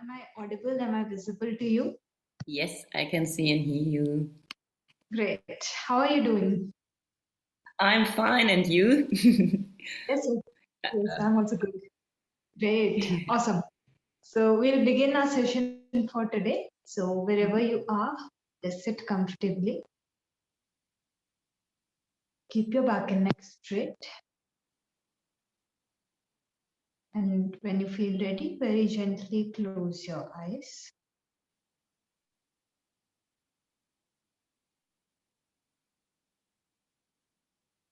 Am I audible? Am I visible to you? Yes, I can see and hear you. Great. How are you doing? I'm fine, and you? Yes, I'm also good. Great. Awesome. So we'll begin our session for today. So wherever you are, just sit comfortably. Keep your back and neck straight. And when you feel ready, very gently close your eyes.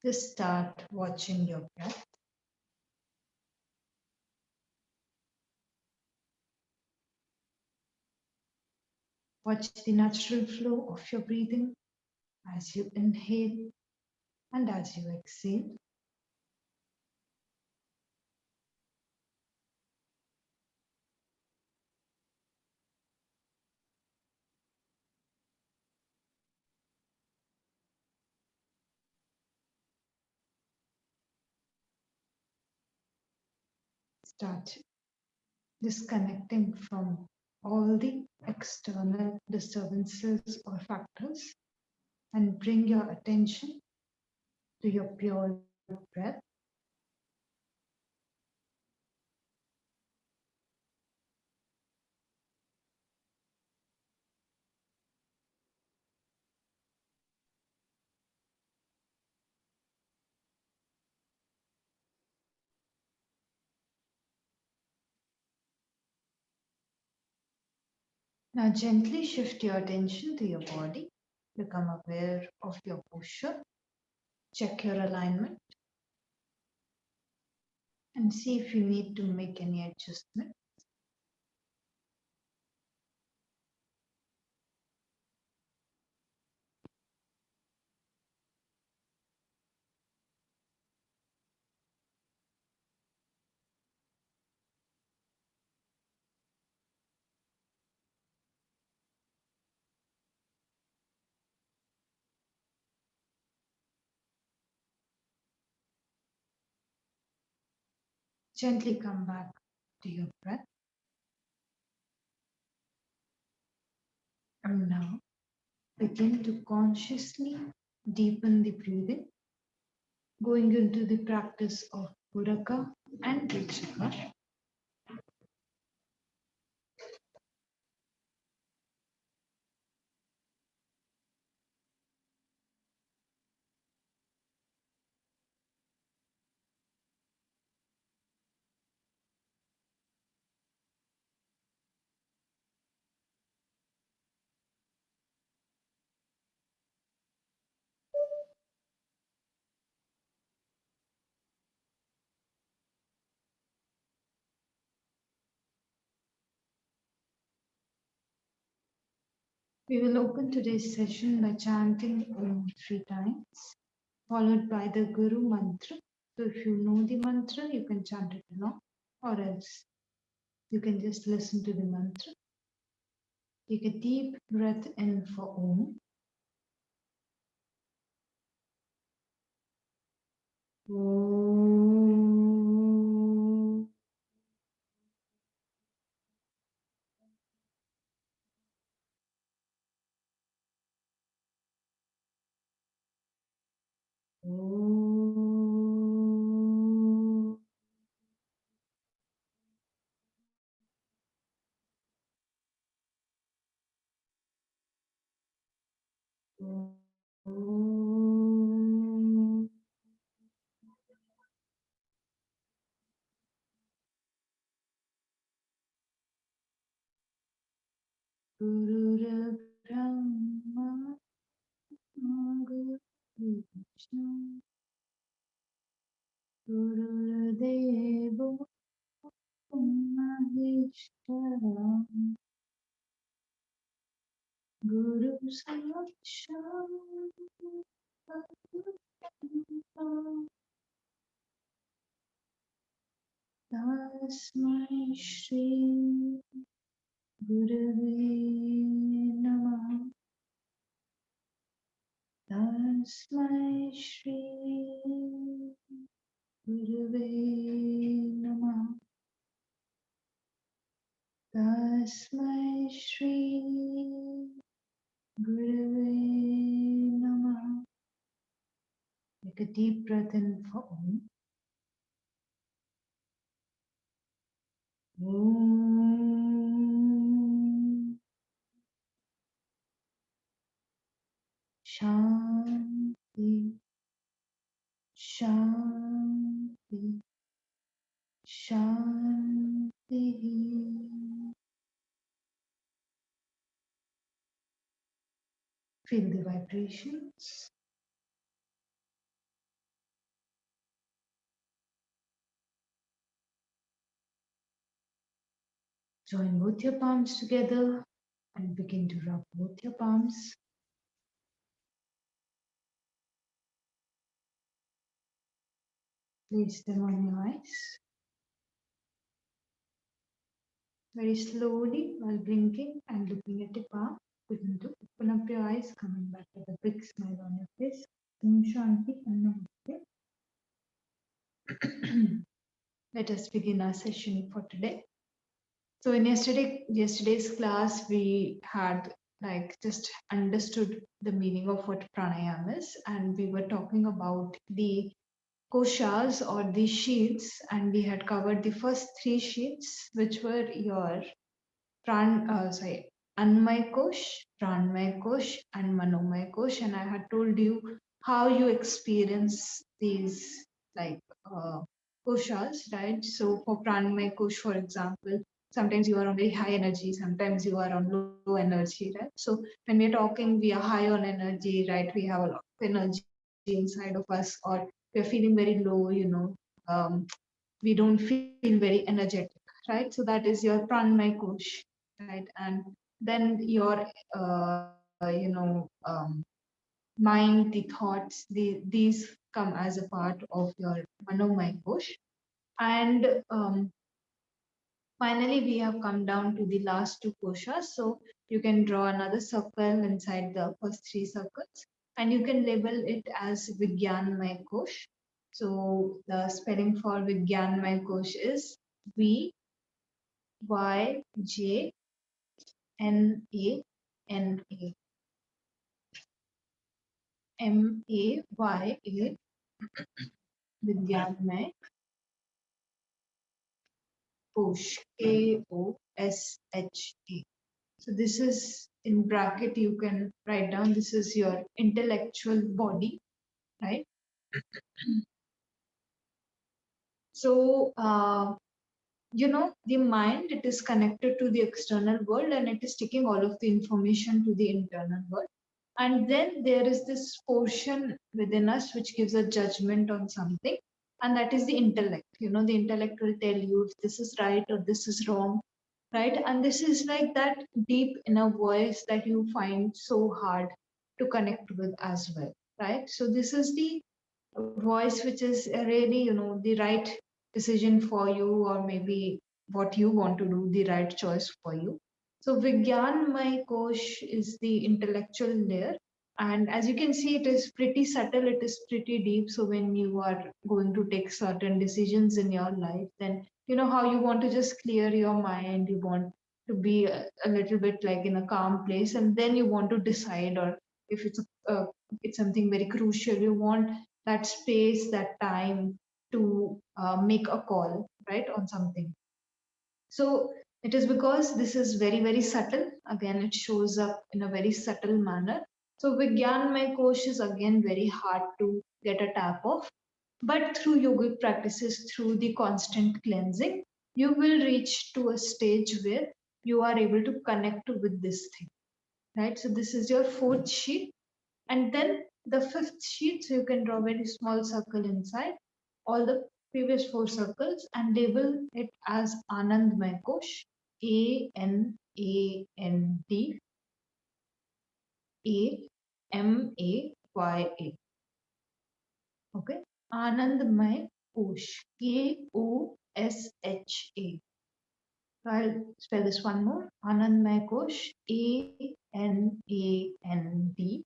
Just start watching your breath. Watch the natural flow of your breathing as you inhale and as you exhale. Start disconnecting from all the external disturbances or factors and bring your attention to your pure breath. Now gently shift your attention to your body. Become aware of your posture. Check your alignment and see if you need to make any adjustment. Gently come back to your breath. And now begin to consciously deepen the breathing, going into the practice of Puraka and Vichaka. We will open today's session by chanting Om 3 times, followed by the Guru mantra. So if you know the mantra, you can chant it along, or else you can just listen to the mantra. Take a deep breath in for Om. Om. Om. Om. Guru Brahma Guru Vishnu Guru Deva Maheshwara Guru Sakshat Parabrahma Tasmai Shri Gurave Namah Tasmai Shri Gurave Namah Tasmai Take a deep breath in for Om. Om. Shanti. Shanti. Shanti. Feel the vibrations. Join both your palms together and begin to rub both your palms. Place them on your eyes. Very slowly, while blinking and looking at your palm, begin to open up your eyes, coming back with a big smile on your face. Om Shanti and Namaste. Let us begin our session for today. So in yesterday's class, we had just understood the meaning of what pranayama is, and we were talking about the koshas or the sheets, and we had covered the first three sheets, which were your Anmay Kosh, Pranmay Kosh, and Manomay Kosh, and I had told you how you experience these like koshas, right? So for Pranmay Kosh, for example, sometimes you are on very high energy, sometimes you are on low energy, right? So when we're talking, we are high on energy, right? We have a lot of energy inside of us, or we're feeling very low, we don't feel very energetic, right? So that is your pranmay kosh, right? And then your mind, the thoughts, these come as a part of your manomay kosh. And finally, we have come down to the last two koshas. So you can draw another circle inside the first three circles, and you can label it as Vigyanmay Kosh. So the spelling for Vigyanmay Kosh is VYJNANA. MAYA Vigyanmay Kosh, KOSHA. So this is in bracket, you can write down, this is your intellectual body, right? So, the mind, it is connected to the external world and it is taking all of the information to the internal world. And then there is this portion within us which gives a judgment on something, and that is the intellect. The intellect will tell you if this is right or this is wrong, right? And this is like that deep inner voice that you find so hard to connect with as well, right? So this is the voice which is really, the right decision for you, or maybe what you want to do, the right choice for you. So Vigyanmay Kosh is the intellectual layer. And as you can see, it is pretty subtle, it is pretty deep. So when you are going to take certain decisions in your life, then you know how you want to just clear your mind, you want to be a little bit like in a calm place, and then you want to decide, or if it's something very crucial, you want that space, that time to make a call, right, on something. So it is because this is very, very subtle. Again, it shows up in a very subtle manner. So Vigyanmay Kosh is again very hard to get a tap of. But through yogic practices, through the constant cleansing, you will reach to a stage where you are able to connect with this thing, right? So this is your fourth sheet. And then the fifth sheet, so you can draw a very small circle inside all the previous four circles and label it as Anandmay Kosh, ANANDAMAYA. Okay, Anandmay Kosh, KOSHA. So I'll spell this one more. Anandmay Kosh, ANANDAMAYA.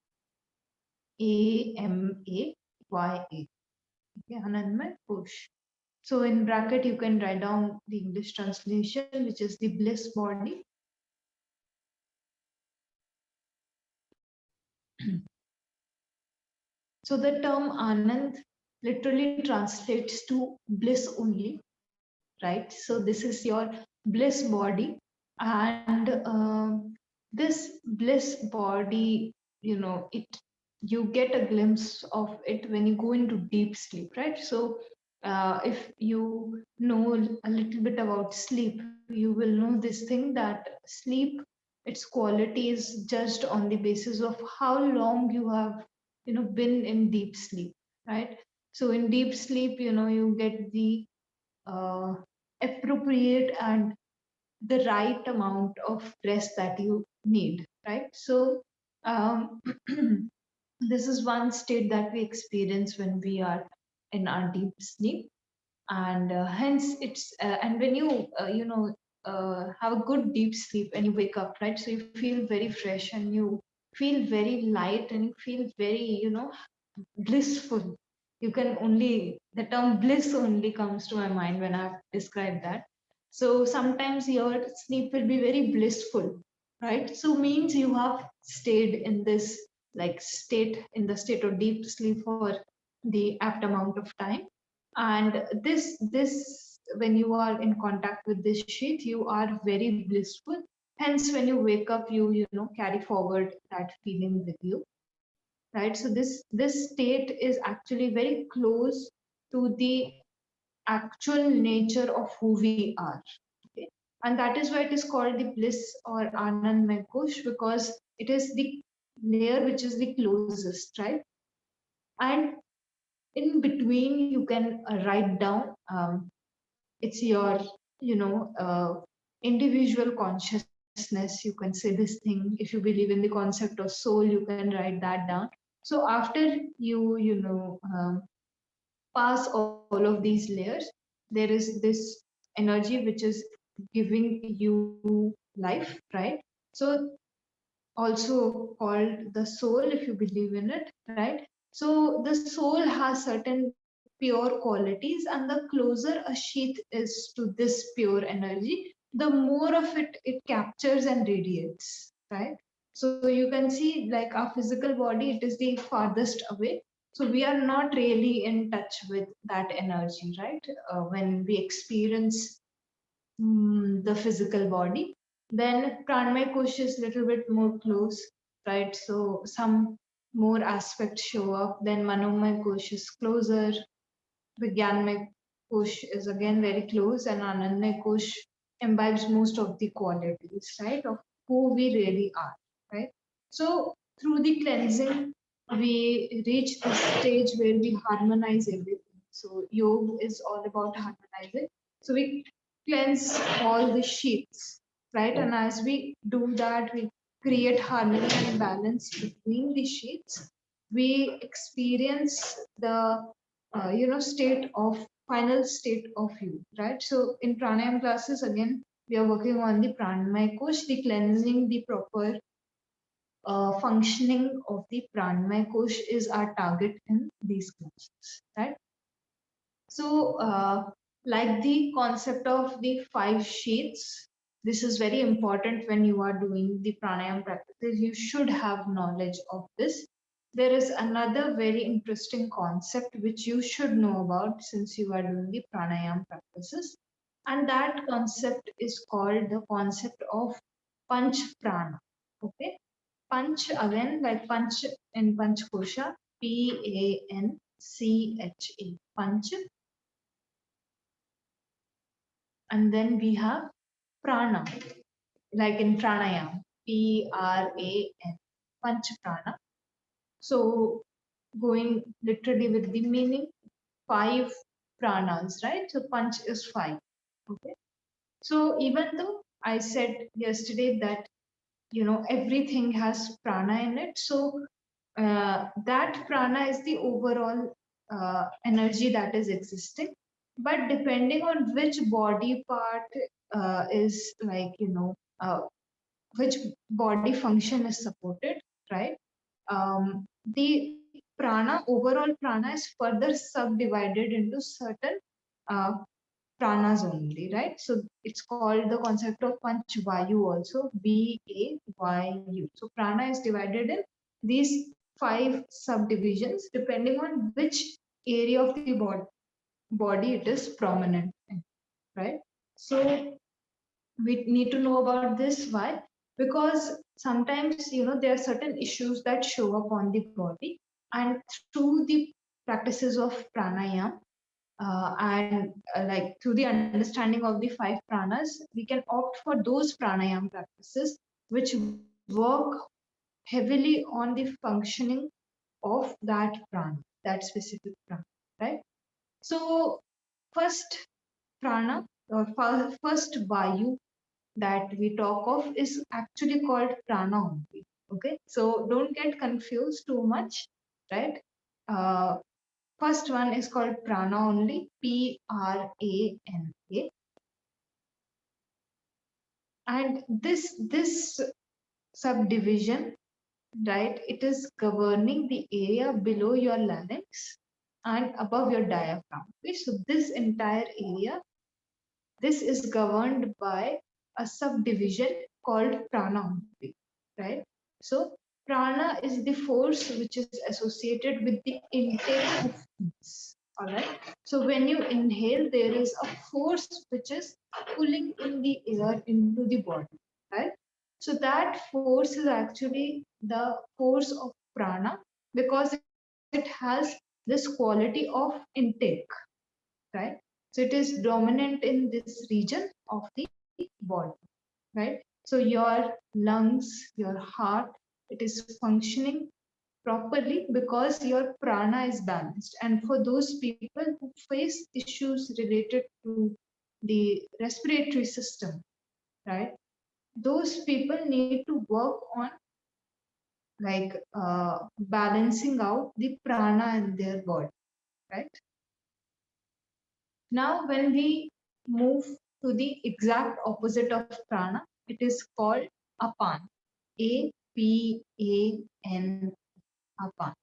Okay, Anandmay Kosh. So in bracket, you can write down the English translation, which is the bliss body. So the term Anand literally translates to bliss only, right? So this is your bliss body, and this bliss body, it you get a glimpse of it when you go into deep sleep, right? So if you know a little bit about sleep, you will know this thing that sleep, its quality is judged on the basis of how long you have been in deep sleep, right? So in deep sleep, you get the uh, appropriate and the right amount of rest that you need, right? So this is one state that we experience when we are in our deep sleep, and hence and when you have a good deep sleep and you wake up, right? So you feel very fresh and you feel very light and you feel very blissful. You can only, the term bliss only comes to my mind when I've described that. So sometimes your sleep will be very blissful, right? So means you have stayed in this like state, in the state of deep sleep for the apt amount of time. And this when you are in contact with this sheath, you are very blissful. Hence when you wake up, you carry forward that feeling with you, right? So this state is actually very close to the actual nature of who we are. Okay? And that is why it is called the bliss or Anandmay Kosh, because it is the layer which is the closest, right? And in between you can write down, it's your individual consciousness, you can say this thing. If you believe in the concept of soul, you can write that down. So after pass all of these layers, there is this energy which is giving you life, right? So also called the soul, if you believe in it, right? So the soul has certain pure qualities, and the closer a sheath is to this pure energy, the more of it captures and radiates, right? So you can see, like, our physical body, it is the farthest away, so we are not really in touch with that energy, right? When we experience the physical body. Then pranamaya kosh is little bit more close, right? So some more aspects show up. Then manomaya kosh is closer. Vigyanmaya kosh is again very close, and anandmaya kosh imbibes most of the qualities, right, of who we really are, right? So through the cleansing, we reach the stage where we harmonize everything. So yoga is all about harmonizing. So we cleanse all the sheets, right? And as we do that, we create harmony and balance between the sheets. We experience the state of final state of you, right? So in pranayam classes, again, we are working on the pranamaya kosh, the cleansing, the proper functioning of the pranamaya kosh is our target in these classes, right? So, like the concept of the 5 sheets, this is very important when you are doing the pranayam practices. You should have knowledge of this. There is another very interesting concept which you should know about since you are doing the pranayam practices. And that concept is called the concept of panch prana. Okay. Panch, again, like panch in panchakosha, Pancha, panch. And then we have prana, like in pranayam, P-R-A-N, panch prana. So going literally with the meaning, 5 pranas, right? So panch is 5. Okay. So even though I said yesterday that everything has prana in it, so that prana is the overall energy that is existing. But depending on which body part is like which body function is supported, right? The prana, overall prana, is further subdivided into certain uh, pranas only, right? So it's called the concept of panchavayu also, VAYU. So prana is divided in these 5 subdivisions depending on which area of the body it is prominent in, right? So we need to know about this. Why? Because sometimes there are certain issues that show up on the body, and through the practices of pranayam and like through the understanding of the 5 pranas, we can opt for those pranayam practices which work heavily on the functioning of that prana, that specific prana, right? So first prana or first vayu that we talk of is actually called prana only. Okay, so don't get confused too much, right? Uh, First one is called prana only, Prana, and this subdivision, right? It is governing the area below your larynx and above your diaphragm. Okay, so this entire area, this is governed by a subdivision called prana, right? So prana is the force which is associated with the intake of things. All right. So when you inhale, there is a force which is pulling in the air into the body, right? So that force is actually the force of prana because it has this quality of intake, right? So it is dominant in this region of the body, right? So your lungs, your heart, it is functioning properly because your prana is balanced. And for those people who face issues related to the respiratory system, right? Those people need to work on like balancing out the prana in their body, right? Now, when we move to the exact opposite of prana, it is called apan. APAN, apan.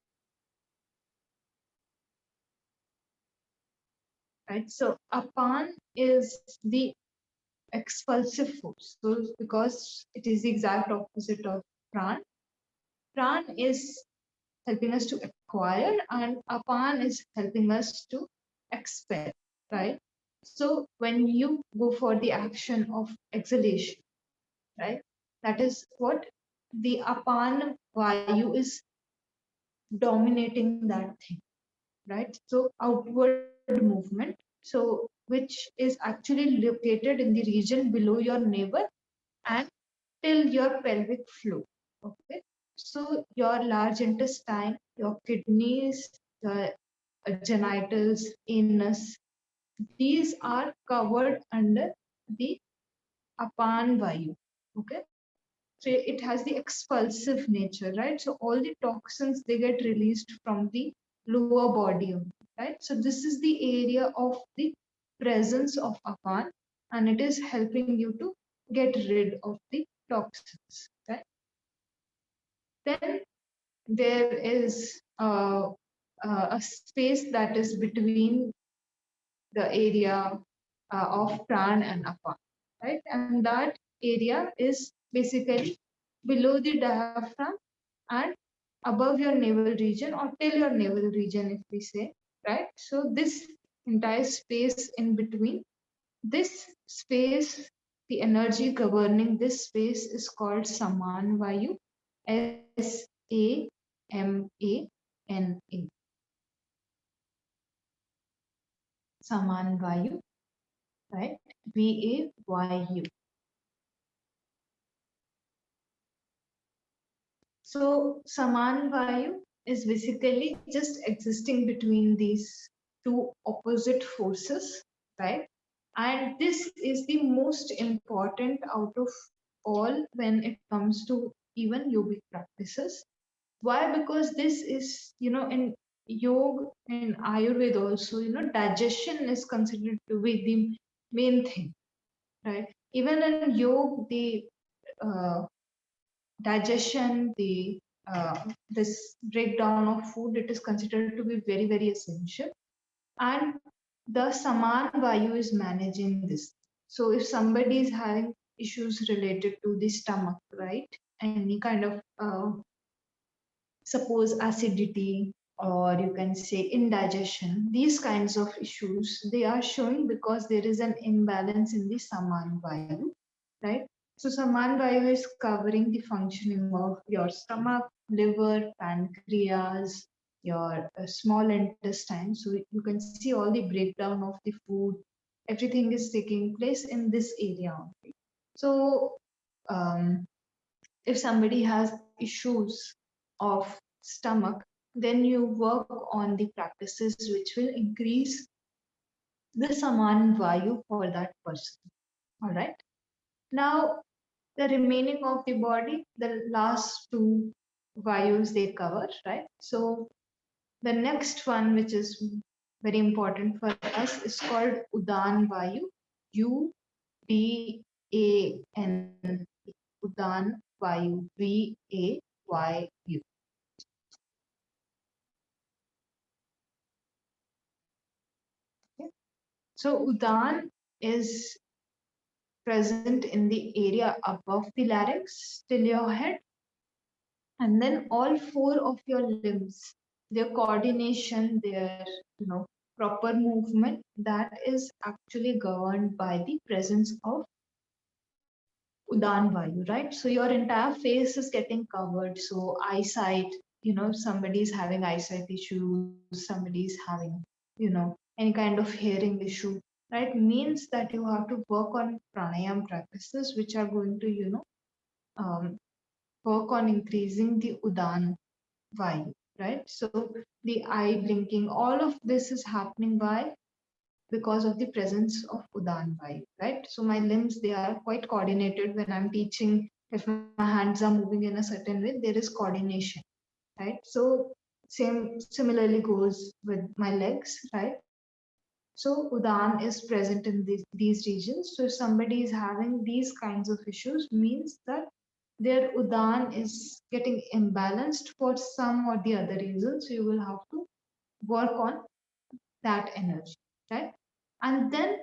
Right? So apan is the expulsive force. So because it is the exact opposite of pran, pran is helping us to acquire and apan is helping us to expel, right? So when you go for the action of exhalation, right? That is what the apan vayu is dominating that thing, right? So outward movement, so which is actually located in the region below your navel and till your pelvic floor. Okay, so your large intestine, your kidneys, the genitals, anus, these are covered under the apan vayu. Okay, so it has the expulsive nature, right? So all the toxins, they get released from the lower body only, right? So this is the area of the presence of apan, and it is helping you to get rid of the toxins, right? Then there is a space that is between the area of pran and apan, right? And that area is basically below the diaphragm and above your navel region or till your navel region, if we say, right? So this entire space in between, this space, the energy governing this space is called Saman Vayu, SAMANA, Saman Vayu, right? VAYU. So Saman Vayu is basically just existing between these two opposite forces, right? And this is the most important out of all when it comes to even yogic practices. Why? Because this is, in yoga and Ayurveda also, digestion is considered to be the main thing, right? Even in yoga, the uh, digestion, the this breakdown of food, it is considered to be very, very essential. And the Saman Vayu is managing this. So if somebody is having issues related to the stomach, right? Any kind of suppose acidity, or you can say indigestion, these kinds of issues, they are showing because there is an imbalance in the Saman Vayu, right? So Saman Vayu is covering the functioning of your stomach, liver, pancreas, your small intestine. So you can see all the breakdown of the food. Everything is taking place in this area only. So if somebody has issues of stomach, then you work on the practices which will increase the Saman Vayu for that person. All right. Now, the remaining of the body, the last two Vayus they cover, right? So the next one, which is very important for us, is called Udan Vayu. UDAN. Udan Vayu. VAYU. Okay. So Udan is present in the area above the larynx till your head, and then all four of your limbs, their coordination, their proper movement, that is actually governed by the presence of Udan Vayu, right? So your entire face is getting covered. So eyesight, somebody is having eyesight issues, somebody is having, any kind of hearing issue, right? Means that you have to work on pranayam practices, which are going to, um, work on increasing the Udan Vayu, right? So the eye blinking, all of this is happening by because of the presence of Udan Vayu, right? So my limbs, they are quite coordinated when I'm teaching. If my hands are moving in a certain way, there is coordination, right? So similarly goes with my legs, right? So Udan is present in these regions. So if somebody is having these kinds of issues, means that their Udan is getting imbalanced for some or the other reason. So you will have to work on that energy, right? And then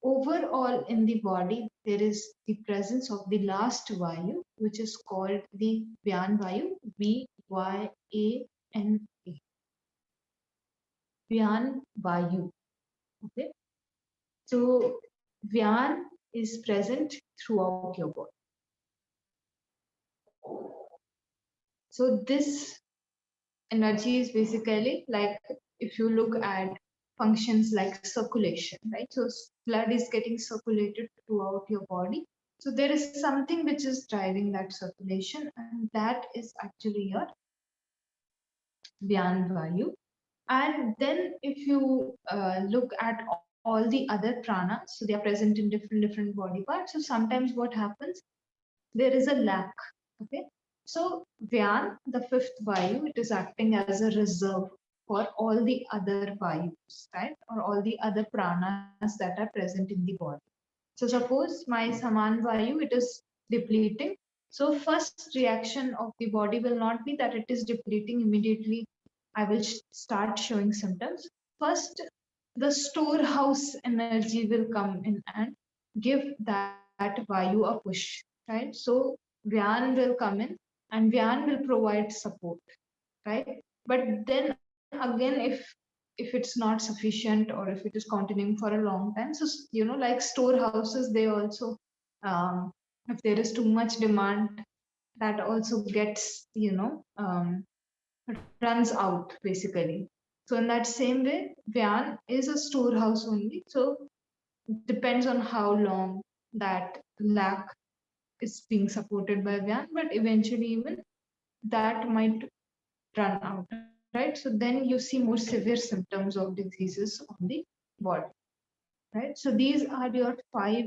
overall in the body, there is the presence of the last Vayu, which is called the Vyan Vayu, Vyana. Vyan Vayu. Okay. So Vyan is present throughout your body. So this energy is basically like, if you look at functions like circulation, right? So blood is getting circulated throughout your body. So there is something which is driving that circulation, and that is actually your Vyan Vayu. And then if you look at all the other pranas, so they are present in different body parts. So sometimes what happens, there is a lack. Okay. So Vyan, the fifth Vayu, it is acting as a reserve for all the other Vayus, right? Or all the other pranas that are present in the body. So suppose my Saman Vayu, it is depleting. So first reaction of the body will not be that it is depleting immediately. I will start showing symptoms. First, the storehouse energy will come in and give that Vayu a push, right? So Vyan will come in and Vyan will provide support, right? But then again, if it's not sufficient, or if it is continuing for a long time, so like storehouses, they also, if there is too much demand, that also gets, runs out basically. So in that same way, Vyan is a storehouse only. So depends on how long that lack is being supported by Vyan, but eventually even that might run out, right? So then you see more severe symptoms of diseases on the body, right? So these are your 5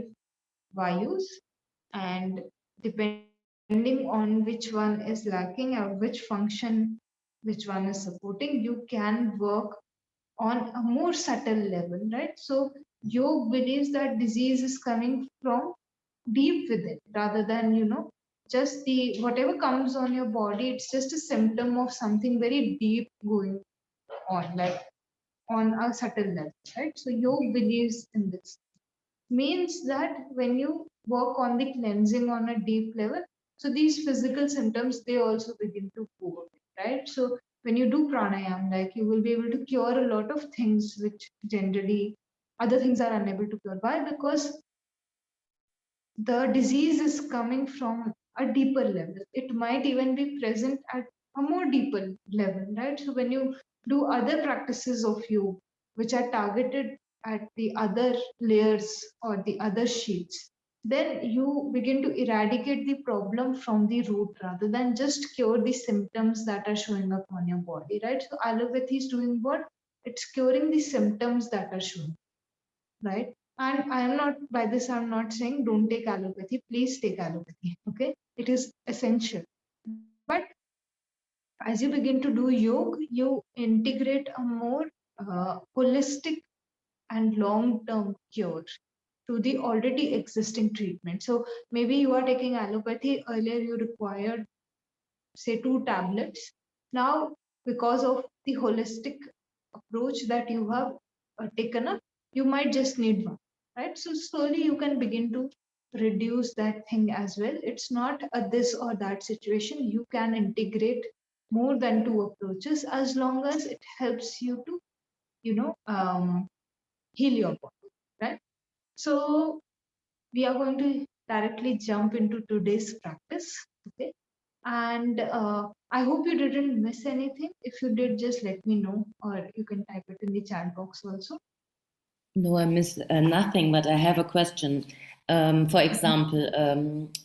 Vayus, and depending on which one is lacking or which function, which one is supporting, you can work on a more subtle level, right? So yoga believes that disease is coming from deep within, rather than just the whatever comes on your body, it's just a symptom of something very deep going on, like on a subtle level, right? So yoga believes in this. Means that when you work on the cleansing on a deep level, so these physical symptoms, they also begin to go away, right? So when you do pranayam, like you will be able to cure a lot of things which generally other things are unable to cure. Why? Because the disease is coming from a deeper level. It might even be present at a more deeper level, right? So when you do other practices of yoga, which are targeted at the other layers or the other sheets, then you begin to eradicate the problem from the root rather than just cure the symptoms that are showing up on your body, right? So allopathy is doing what? It's curing the symptoms that are showing, right? And I am not, by this, I'm not saying don't take allopathy. Please take allopathy. Okay. It is essential. But as you begin to do yoga, you integrate a more holistic and long term cure to the already existing treatment. So maybe you are taking allopathy. Earlier, you required, say, 2 tablets. Now, because of the holistic approach that you have taken up, you might just need one, right? So slowly you can begin to reduce that thing as well. It's not a this or that situation. You can integrate more than 2 approaches as long as it helps you to, heal your body, right? So we are going to directly jump into today's practice, okay? And I hope you didn't miss anything. If you did, just let me know, or you can type it in the chat box also. No, I missed nothing, but I have a question. For example,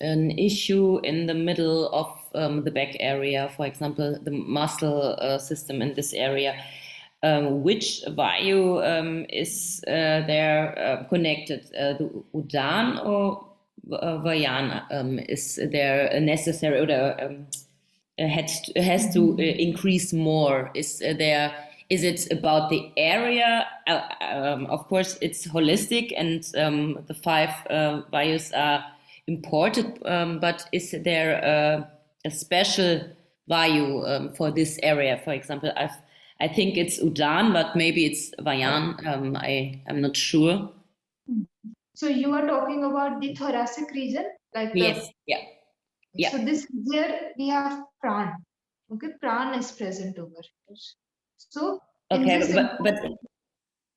an issue in the middle of the back area, for example, the muscle system in this area. Which vayu is there connected? The Udan or Vayana? Is there a necessary or has to increase more? Is it about the area? Of course, it's holistic, and the 5 values are important. But is there a special value for this area? For example, I think it's Udan, but maybe it's Vayan. I'm not sure. So you are talking about the thoracic region, like Yes. Yeah. Yeah. So this here we have pran. Okay, pran is present over here. So in Okay, this, but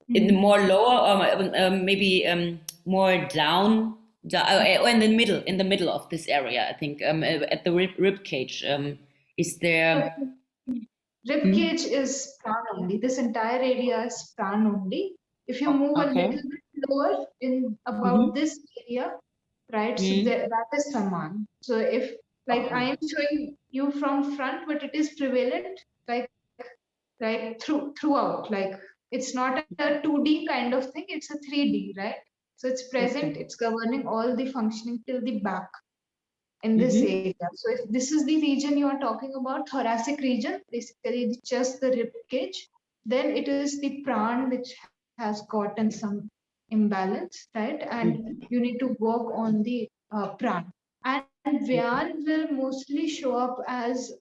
in the more lower or maybe more down, or in the middle of this area, I think at the rib cage. Is there? rib cage is pran only. This entire area is pran only. If you move a Okay. little bit lower in about this area, right? So that is saman. So if like I am showing you from front, but it is prevalent, like throughout. Like it's not a 2D kind of thing, it's a 3D, right? So it's present, Okay. it's governing all the functioning till the back in this area. So if this is the region you are talking about, thoracic region, basically the chest, the rib cage, then it is the pran which has gotten some imbalance, right? And you need to work on the pran. And Vyan will mostly show up as,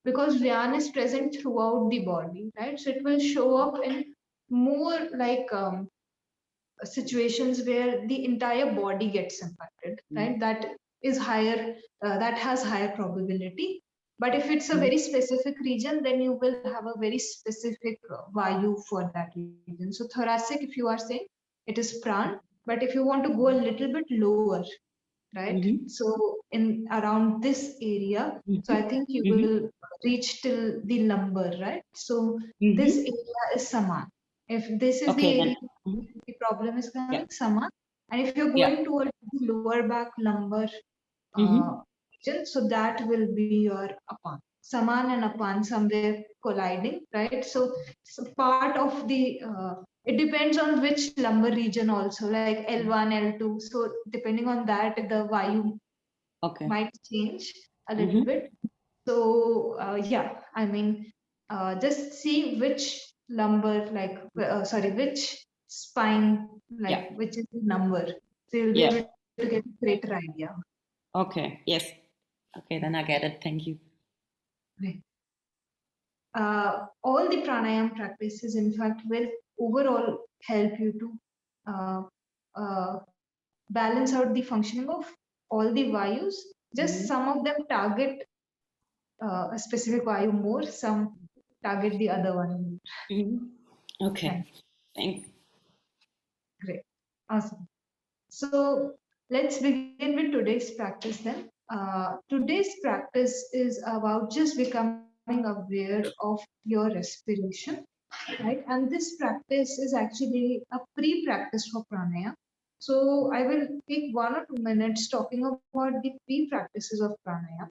because Vyan is present throughout the body, right? So it will show up in more like situations where the entire body gets impacted, right? That is higher, that has higher probability. But if it's a very specific region, then you will have a very specific vayu for that region. So thoracic, if you are saying, it is pran. But if you want to go a little bit lower, right? So in around this area, so I think you will reach till the lumbar, right? So this area is saman. If this is the Okay, area then. the problem is Yeah. coming, saman. And if you're Yeah. going towards the lower back lumbar Mm-hmm. region, so that will be your apan. Saman and apan somewhere colliding, right? So, part of the it depends on which lumbar region also, like L1, L2. So depending on that, the vayu Okay. might change a little bit. So yeah, I mean, just see which lumbar, like which spine, like which is the number. So you'll be able to get a greater idea. Okay. Yes. Okay, then I get it. Thank you. Right. All the pranayam practices, in fact, will overall help you to balance out the functioning of all the vayus. Just some of them target a specific vayu more, some target the other one. Okay, Fine. thanks. Great. Awesome. So let's begin with today's practice then. Today's practice is about just becoming aware of your respiration, right? And this practice is actually a pre-practice for pranayama. So I will take 1 or 2 minutes talking about the pre-practices of pranayama.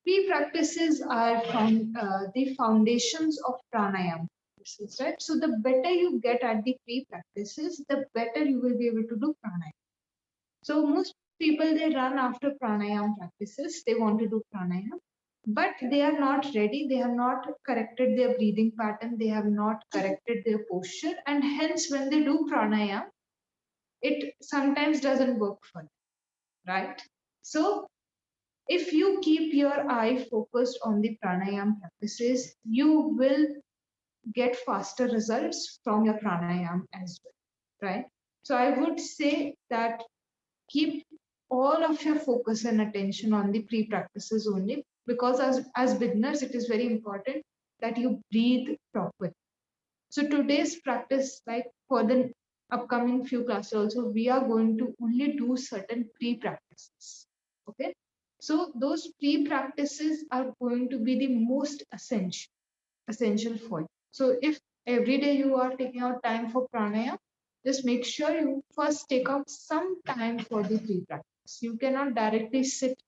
Pre-practices are from the foundations of pranayama, right? So the better you get at the pre-practices, the better you will be able to do pranayama. So most people, they run after pranayama practices. They want to do pranayama, but they are not ready. They have not corrected their breathing pattern. They have not corrected their posture, and hence when they do pranayama, it sometimes doesn't work for them, right? So if you keep your eye focused on the pranayama practices, you will get faster results from your pranayama as well, right? So I would say that keep all of your focus and attention on the pre-practices only, because as beginners, it is very important that you breathe properly. So today's practice, like for the upcoming few classes also, we are going to only do certain pre-practices. Okay. So those pre-practices are going to be the most essential for you. So if every day you are taking out time for pranayama, just make sure you first take out some time for the pre-practice. You cannot directly sit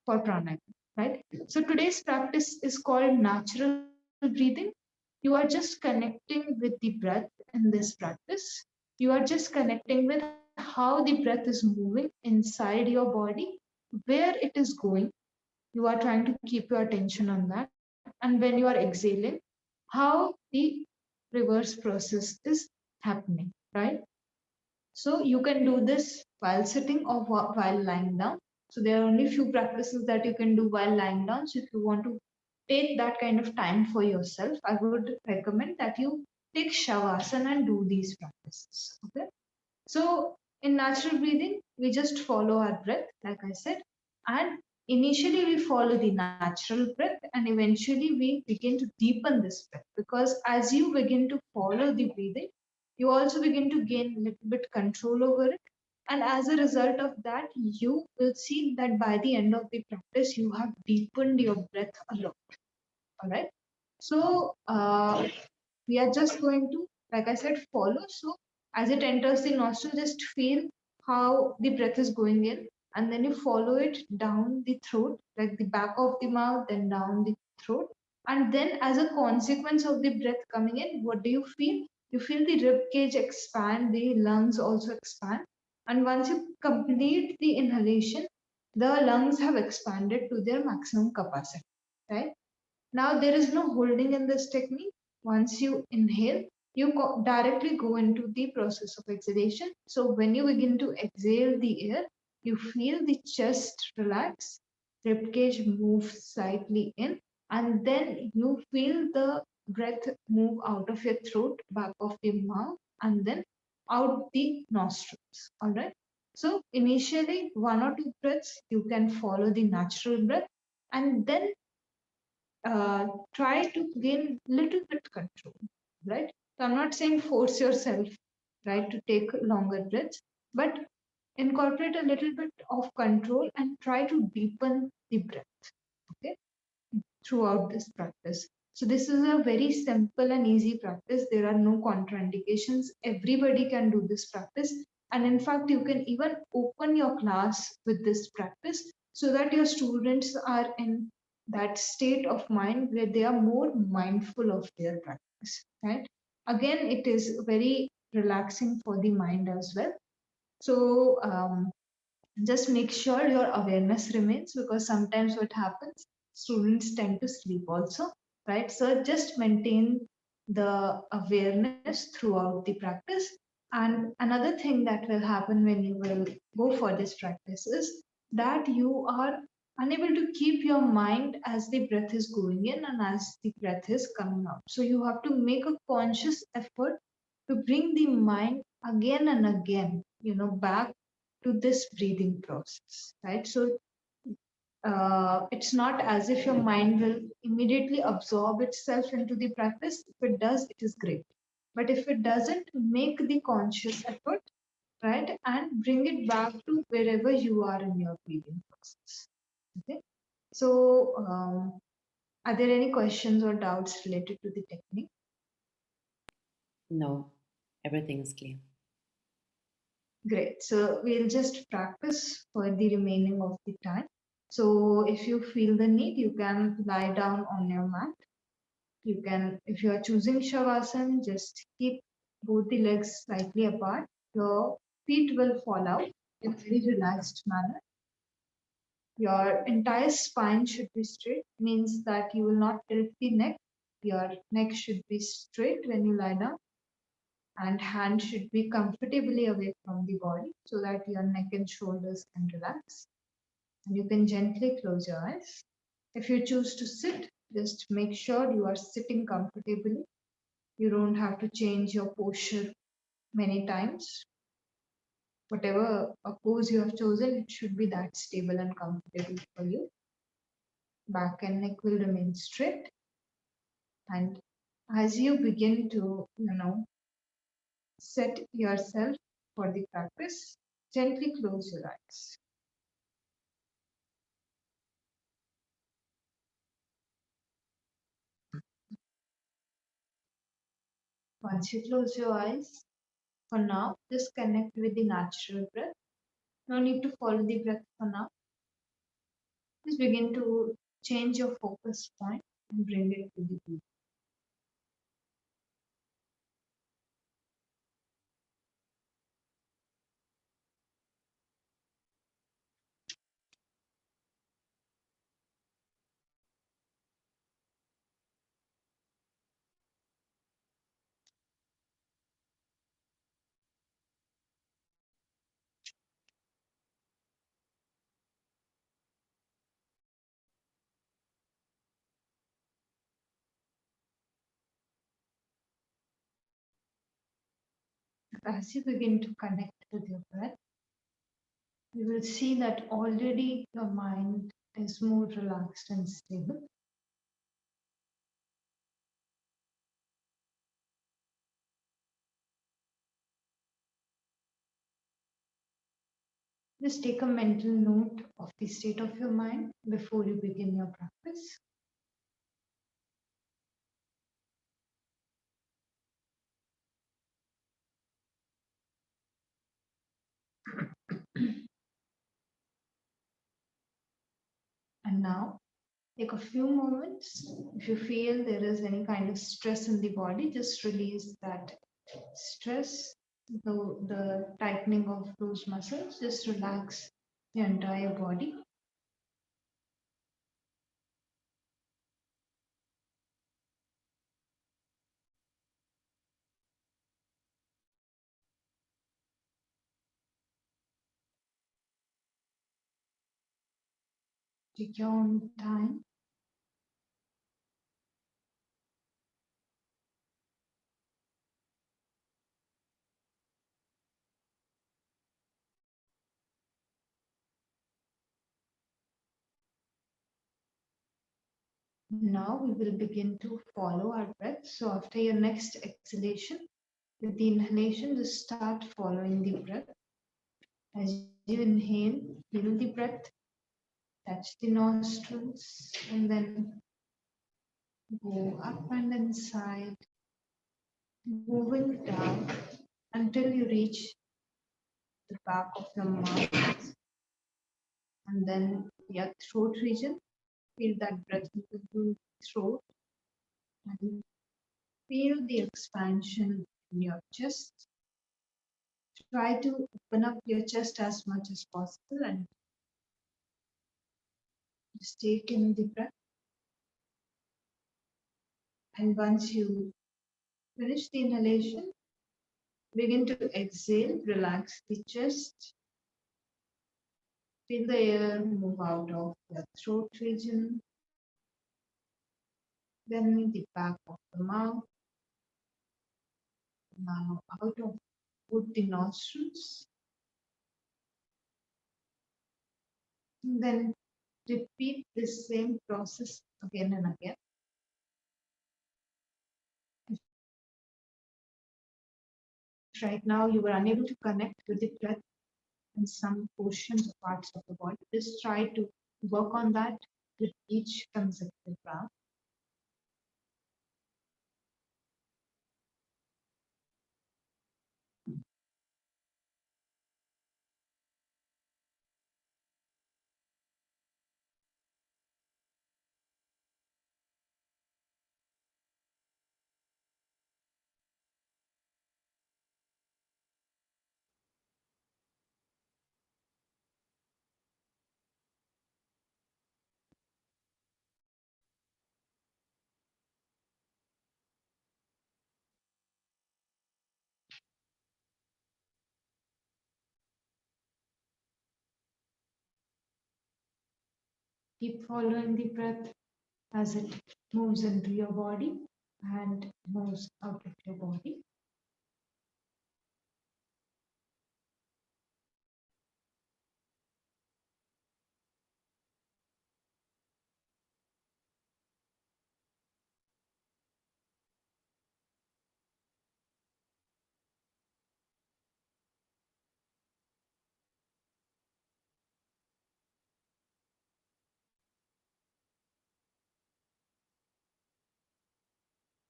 for pranayama, right? So today's practice is called natural breathing. You are just connecting with the breath in this practice. You are just connecting with how the breath is moving inside your body, where it is going. You are trying to keep your attention on that. And when you are exhaling, how the reverse process is happening, right? So you can do this while sitting or while lying down. So there are only few practices that you can do while lying down. So if you want to take that kind of time for yourself, I would recommend that you take Shavasana and do these practices. Okay. So in natural breathing, we just follow our breath, like I said, and initially we follow the natural breath, and eventually we begin to deepen this breath, because as you begin to follow the breathing, you also begin to gain a little bit control over it. And as a result of that, you will see that by the end of the practice, you have deepened your breath a lot. All right. So we are just going to, like I said, follow. So as it enters the nostril, just feel how the breath is going in, and then you follow it down the throat, like the back of the mouth, then down the throat. And then as a consequence of the breath coming in, what do you feel? You feel the rib cage expand, the lungs also expand. And once you complete the inhalation, the lungs have expanded to their maximum capacity, right? Now there is no holding in this technique. Once you inhale, you directly go into the process of exhalation. So when you begin to exhale the air, you feel the chest relax, ribcage move slightly in, and then you feel the breath move out of your throat, back of the mouth, and then out the nostrils. All right. So initially, 1 or 2 breaths, you can follow the natural breath, and then try to gain little bit control, right? So I'm not saying force yourself, right, to take longer breaths, but incorporate a little bit of control and try to deepen the breath, okay, throughout this practice. So this is a very simple and easy practice. There are no contraindications. Everybody can do this practice. And in fact, you can even open your class with this practice so that your students are in that state of mind where they are more mindful of their practice, right? Again, it is very relaxing for the mind as well. So just make sure your awareness remains, because sometimes what happens, students tend to sleep also, right? So just maintain the awareness throughout the practice. And another thing that will happen when you will go for this practice is that you are unable to keep your mind as the breath is going in and as the breath is coming out. So you have to make a conscious effort to bring the mind again and again, back to this breathing process, right? So It's not as if your mind will immediately absorb itself into the practice. If it does, it is great. But if it doesn't, make the conscious effort, right? And bring it back to wherever you are in your breathing process. Okay. So, are there any questions or doubts related to the technique? No, everything is clear. Great. So we'll just practice for the remaining of the time. So if you feel the need, you can lie down on your mat. You can, if you are choosing Shavasana, just keep both the legs slightly apart. Your feet will fall out in a very relaxed manner. Your entire spine should be straight, means that you will not tilt the neck. Your neck should be straight when you lie down, and hand should be comfortably away from the body so that your neck and shoulders can relax. And you can gently close your eyes. If you choose to sit, just make sure you are sitting comfortably. You don't have to change your posture many times. Whatever pose you have chosen, it should be that stable and comfortable for you. Back and neck will remain straight. And as you begin to, set yourself for the practice, gently close your eyes. Once you close your eyes, for now, just connect with the natural breath. No need to follow the breath for now. Just begin to change your focus point and bring it to the breath. As you begin to connect with your breath, you will see that already your mind is more relaxed and stable. Just take a mental note of the state of your mind before you begin your practice. And now, take a few moments. If you feel there is any kind of stress in the body, just release that stress, the tightening of those muscles, just relax the entire body. Take your own time. Now we will begin to follow our breath. So after your next exhalation, with the inhalation, just start following the breath. As you inhale, feel the breath, touch the nostrils, and then go up and inside, moving down until you reach the back of your mouth, and then your throat region. Feel that breath into the throat, and feel the expansion in your chest. Try to open up your chest as much as possible and just take in the breath. And once you finish the inhalation, begin to exhale, relax the chest. Feel the air move out of your throat region, then the back of the mouth. Now out of both the nostrils. And then Repeat this same process again and again. If right now you were unable to connect with the breath in some portions or parts of the body, just try to work on that with each consecutive breath. Keep following the breath as it moves into your body and moves out of your body.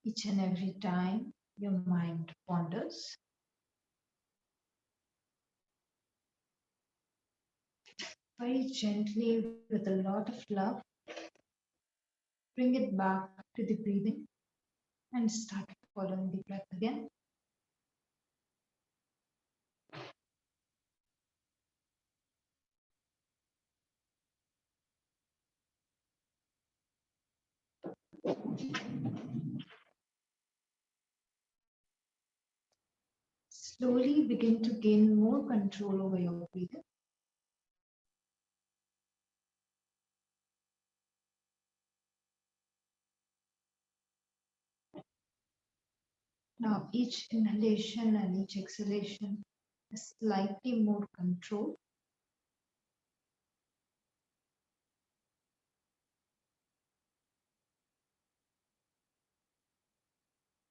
Each and every time your mind wanders, very gently, with a lot of love, bring it back to the breathing and start following the breath again. Slowly begin to gain more control over your breathing. Now, each inhalation and each exhalation is slightly more controlled.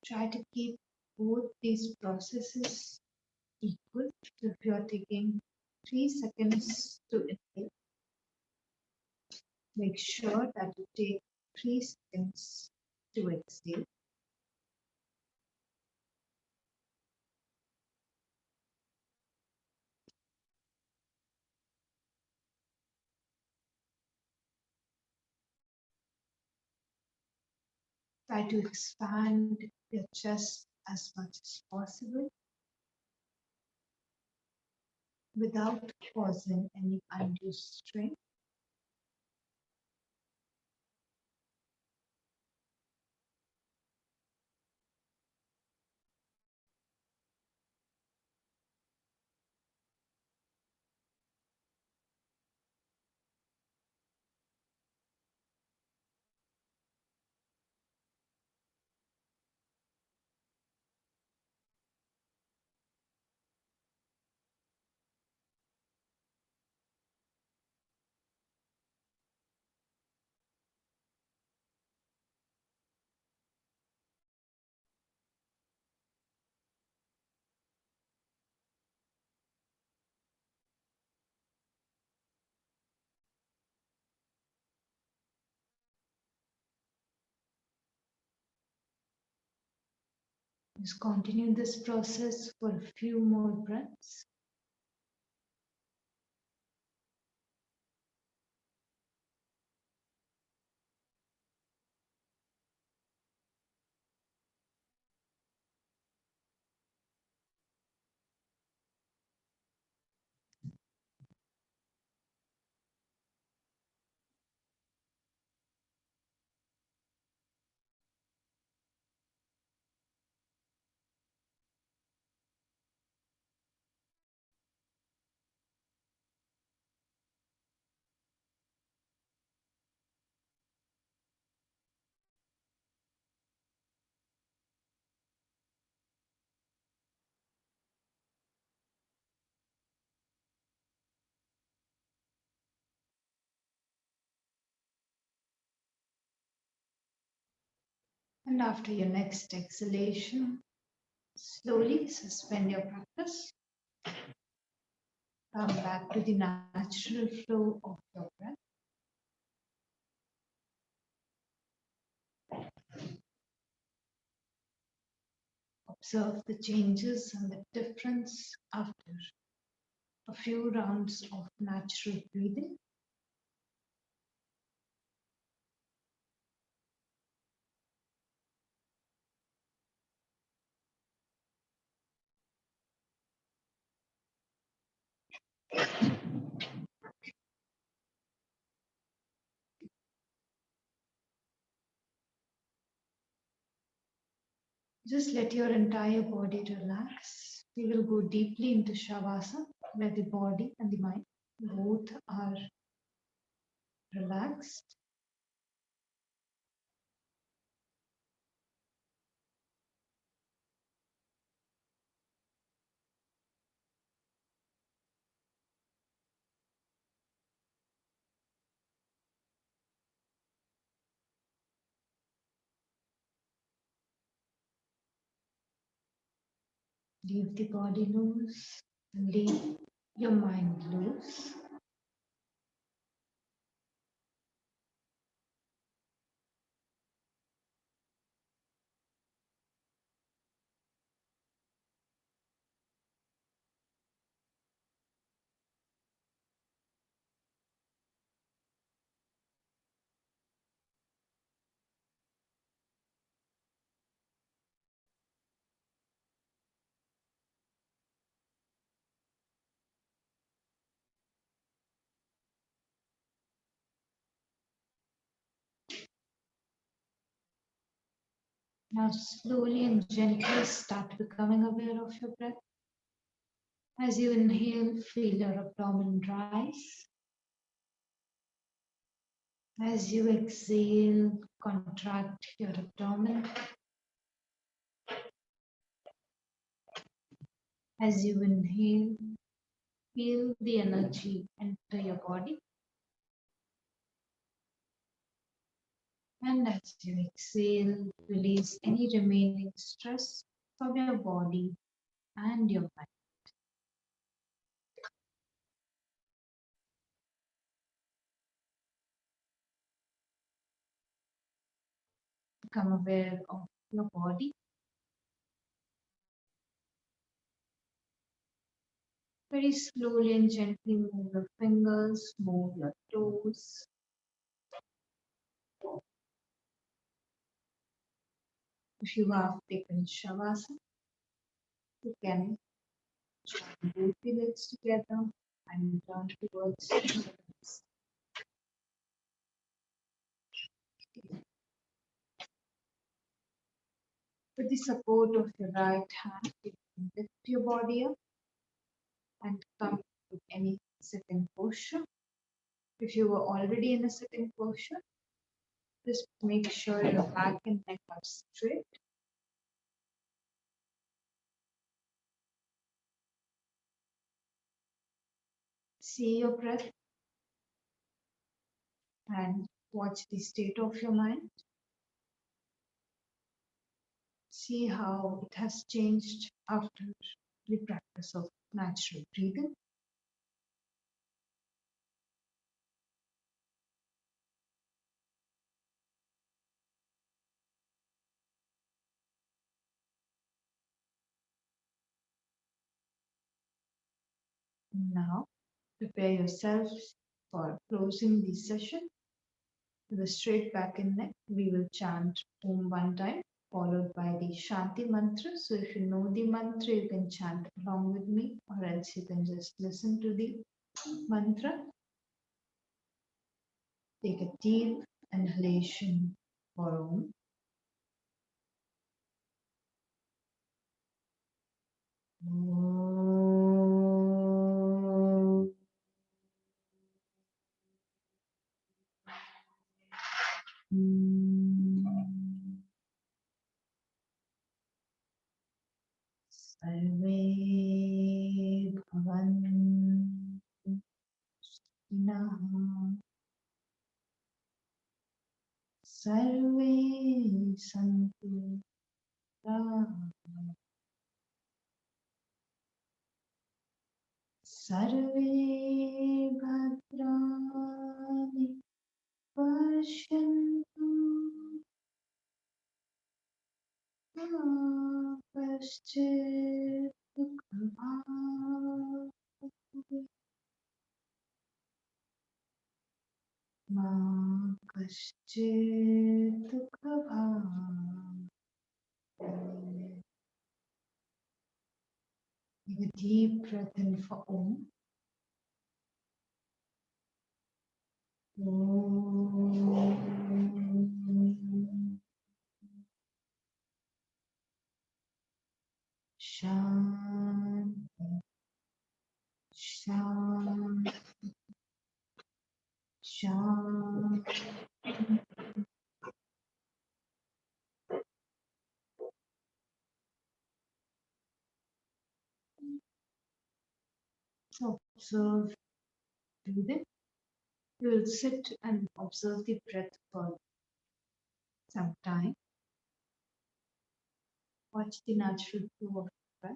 Try to keep both these processes equal. So if you are taking 3 seconds to inhale, make sure that you take 3 seconds to exhale. Try to expand your chest as much as possible without causing any undue strain. Just continue this process for a few more breaths. And after your next exhalation, slowly suspend your practice. Come back to the natural flow of your breath. Observe the changes and the difference after a few rounds of natural breathing. Just let your entire body relax. We will go deeply into Shavasana, where the body and the mind both are relaxed. Leave the body loose and leave your mind loose. Now slowly and gently start becoming aware of your breath. As you inhale, feel your abdomen rise. As you exhale, contract your abdomen. As you inhale, feel the energy enter your body. And as you exhale, release any remaining stress from your body and your mind. Become aware of your body. Very slowly and gently move your fingers, move your toes. If you have taken Shavasana, you can join both the legs together and turn towards your legs. With the support of your right hand, you can lift your body up and come to any sitting posture. If you were already in a sitting posture, just make sure your back and neck are straight. See your breath and watch the state of your mind. See how it has changed after the practice of natural breathing. Now, prepare yourselves for closing the session. With a straight back and neck, we will chant Om one time, followed by the Shanti mantra. So if you know the mantra, you can chant along with me, or else you can just listen to the mantra. Take a deep inhalation for Om. Sarve bhavantu sukhinaः. Sarve santu sarve bhadrani pashyantu ma kaschit dukhabhag ma kaschit dukhabhag. Take a deep breath in for Om. Om. Shanti, Shanti, Shanti. So observe breathing. You will sit and observe the breath for some time. Watch the natural flow of the breath.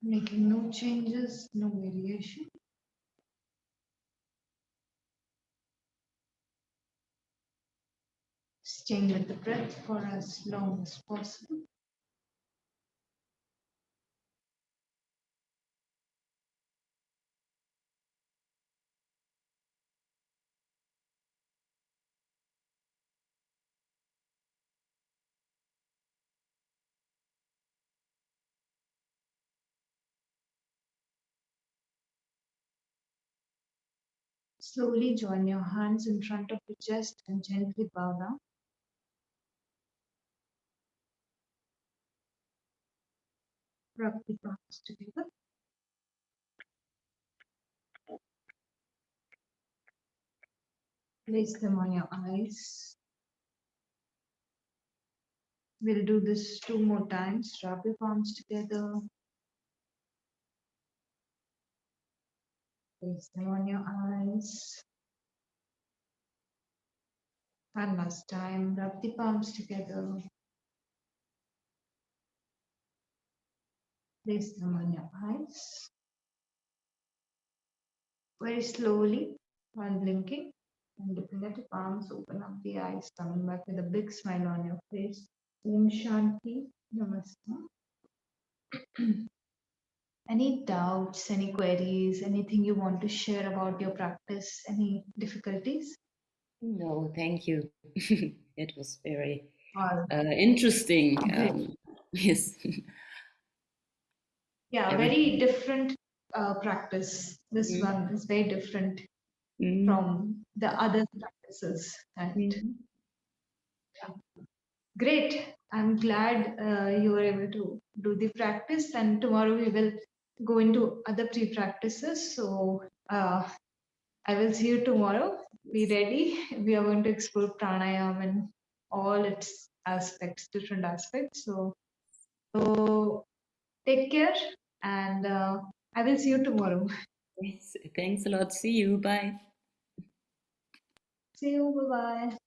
Making no changes, no variation. Staying with the breath for as long as possible. Slowly join your hands in front of your chest and gently bow down. Rub the palms together. Place them on your eyes. We'll do this 2 more times. Rub your palms together. Place them on your eyes. And last time, rub the palms together. Place them on your eyes. Very slowly, while blinking and looking at the palms, open up the eyes, coming back with a big smile on your face. Om Shanti. Namaste. Any doubts, any queries, anything you want to share about your practice, any difficulties? No, thank you. It was very Or interesting. great. Yes. Yeah, Everything. very different practice. This Mm. one is very different Mm. from the other practices. And Mm. great. I'm glad you were able to do the practice. And tomorrow we will go into other pre-practices. So I will see you tomorrow. Be ready. We are going to explore pranayama and all its aspects, different aspects. So take care, and I will see you tomorrow. Yes. Thanks a lot. See you. Bye. See you. Bye bye.